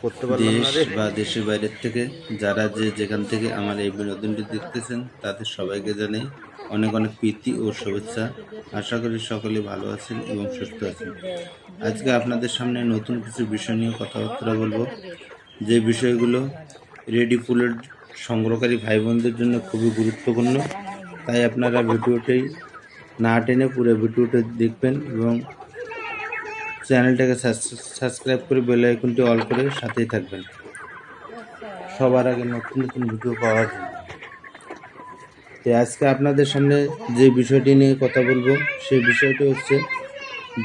করতে পারলাম না রে। দেশ বা দেশের বাইরের থেকে যারা যেখান থেকে আমার এই বিনোদনটি দেখতেছেন তাদের সবাইকে জানাই অনেক অনেক প্রীতি ও শুভেচ্ছা। আশা করি সকলে ভালো আছেন এবং সুস্থ আছেন। আজকে আপনাদের সামনে নতুন কিছু বিষয় নিয়ে কথাবার্তা বলবো, যে বিষয়গুলো রেডি ফুলের সংগ্রহকারী ভাই বোনদের জন্য খুবই গুরুত্বপূর্ণ। তাই আপনারা ভিডিওটি না টেনে পুরো ভিডিওটি দেখবেন এবং চ্যানেলটাকে সাবস্ক্রাইব করে বেল আইকনটি অল করে সাথেই থাকবেন সবার আগে নতুন নতুন ভিডিও পাওয়ার জন্য। তো আজকে আপনাদের সামনে যে বিষয়টি নিয়ে কথা বলবো সেই বিষয়টি হচ্ছে,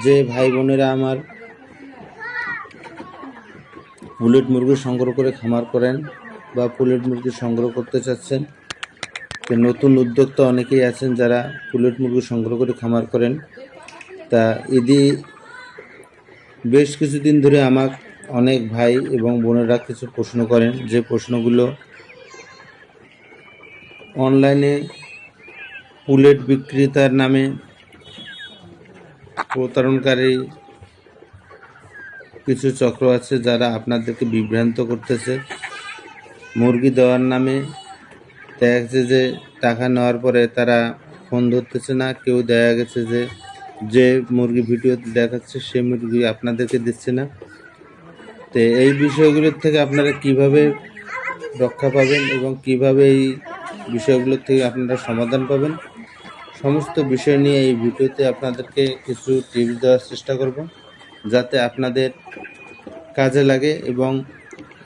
যে ভাই বোনেরা আমার পুলেট মুরগি সংগ্রহ করে খামার করেন বা পুলেট মুরগি সংগ্রহ করতে চাচ্ছেন, তো নতুন উদ্যোক্তা অনেকেই আছেন যারা পুলেট মুরগি সংগ্রহ করে খামার করেন। তা বেশ কিছুদিন ধরে আমার অনেক ভাই এবং বোনেরা কিছু প্রশ্ন করেন, যে প্রশ্নগুলো অনলাইনে পুলেট বিক্রেতার নামে প্রতারণকারী কিছু চক্র আছে যারা আপনাদেরকে বিভ্রান্ত করতেছে। মুরগি দেওয়ার নামে দেখা গেছে যে টাকা নেওয়ার পরে তারা ফোন ধরতেছে না, কেউ দেখা গেছে যে মুরগি ভিডিওতে দেখাচ্ছে সেই মুরগি আপনাদেরকে দিচ্ছে না। তো এই বিষয়গুলোর থেকে আপনারা কিভাবে রক্ষা পাবেন এবং কিভাবে এই বিষয়গুলোর থেকে আপনারা সমাধান পাবেন, সমস্ত বিষয় নিয়ে এই ভিডিওতে আপনাদেরকে কিছু টিপস দেওয়ার চেষ্টা করব, যাতে আপনাদের কাজে লাগে এবং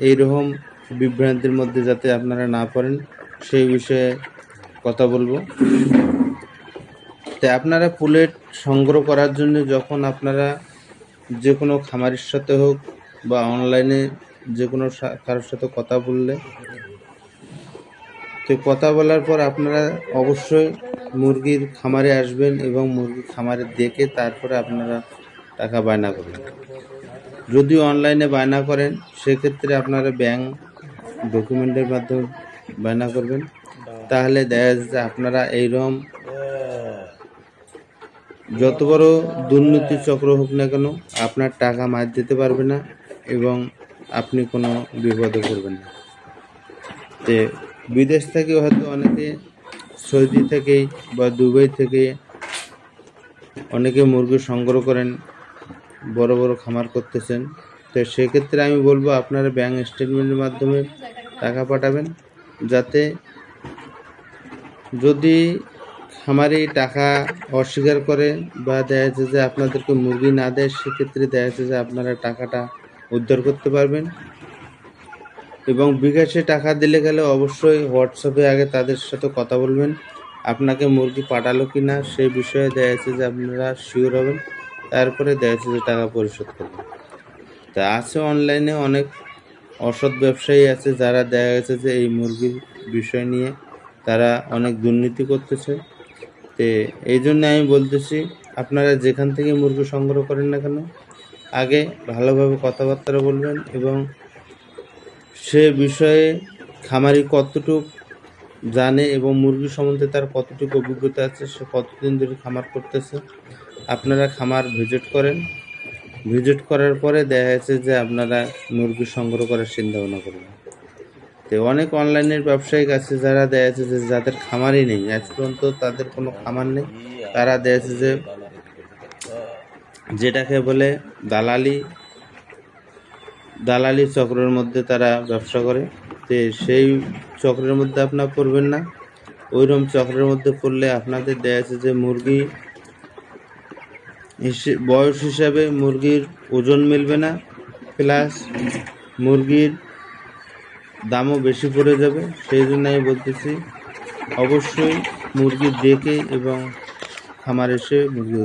এইরকম বিভ্রান্তির মধ্যে যাতে আপনারা না পড়েন সেই বিষয়ে কথা বলবো। তাই আপনারা পুলেট সংগ্রহ করার জন্য যখন আপনারা যে কোনো খামারের সাথে হোক বা অনলাইনে যে কোনো কারোর সাথে কথা বললে, তো কথা বলার পর আপনারা অবশ্যই মুরগির খামারে আসবেন এবং মুরগির খামারে দেখে তারপরে আপনারা টাকা বায়না করবেন। যদি অনলাইনে বায়না করেন সেক্ষেত্রে আপনারা ব্যাংক ডকুমেন্টের মাধ্যমে বায়না করবেন, তাহলে দেখা যাচ্ছে আপনারা এইরকম যত বড় দুর্নীতি চক্র হোক না কেন আপনার টাকা মার দিতে পারবে না এবং আপনি কোনো বিপদে পড়বেন না। তো বিদেশ থেকে হয়তো অনেকে, সৌদি থেকে বা দুবাই থেকে অনেকে মুরগি সংগ্রহ করেন, বড় বড় খামার করতেছেন। তো সেক্ষেত্রে আমি বলবো আপনারা ব্যাংক স্টেটমেন্টের মাধ্যমে টাকা পাঠাবেন, যাতে যদি খামারি টাকা অস্বীকার করে বা দেখা যাচ্ছে যে আপনাদেরকে মুরগি না দেয়, সেক্ষেত্রে দেখা যাচ্ছে যে আপনারা টাকাটা উদ্ধার করতে পারবেন। এবং বিকাশে টাকা দিলে গেলে অবশ্যই হোয়াটসঅ্যাপে আগে তাদের সাথে কথা বলবেন, আপনাকে মুরগি পাঠালো কি না সেই বিষয়ে দেখা যাচ্ছে যে আপনারা শিওর হবেন, তারপরে দেখা যাচ্ছে যে টাকা পরিশোধ করবেন। তা আছে অনলাইনে অনেক অসৎ ব্যবসায়ী আছে যারা দেখা গেছে যে এই মুরগির বিষয় নিয়ে তারা অনেক দুর্নীতি করতেছে। তো এই জন্য আমি বলতেছি আপনারা যেখান থেকে মুরগি সংগ্রহ করেন না কেন আগে ভালোভাবে কথাবার্তা বলবেন এবং সে বিষয়ে খামারি কতটুক জানে এবং মুরগি সম্বন্ধে তার কতটুকু অভিজ্ঞতা আছে, সে কতদিন ধরে খামার করতেছে, আপনারা খামার ভিজিট করেন। ভিজিট করার পরে দেখা যাচ্ছে যে আপনারা মুরগি সংগ্রহ করার চিন্তা ভাবনা করবেন। তো অনেক অনলাইনের ব্যবসায়িক আছে যারা দেখা যাচ্ছে যে যাদের খামারই নেই, আজ পর্যন্ত তাদের কোনো খামার নেই, তারা দেখা যাচ্ছে যে যেটাকে বলে দালালি চক্রের মধ্যে তারা ব্যবসা করে। তো সেই চক্রের মধ্যে আপনারা পড়বেন না। ওইরকম চক্রের মধ্যে পড়লে আপনাদের দেখা যাচ্ছে যে মুরগি বয়স হিসাবে মুরগির ওজন মিলবে না, প্লাস মুরগির দামও বেশি পড়ে যাবে। সেই জন্য আমি বলতেছি অবশ্যই মুরগি দেখে এবং খামার এসে মুরগি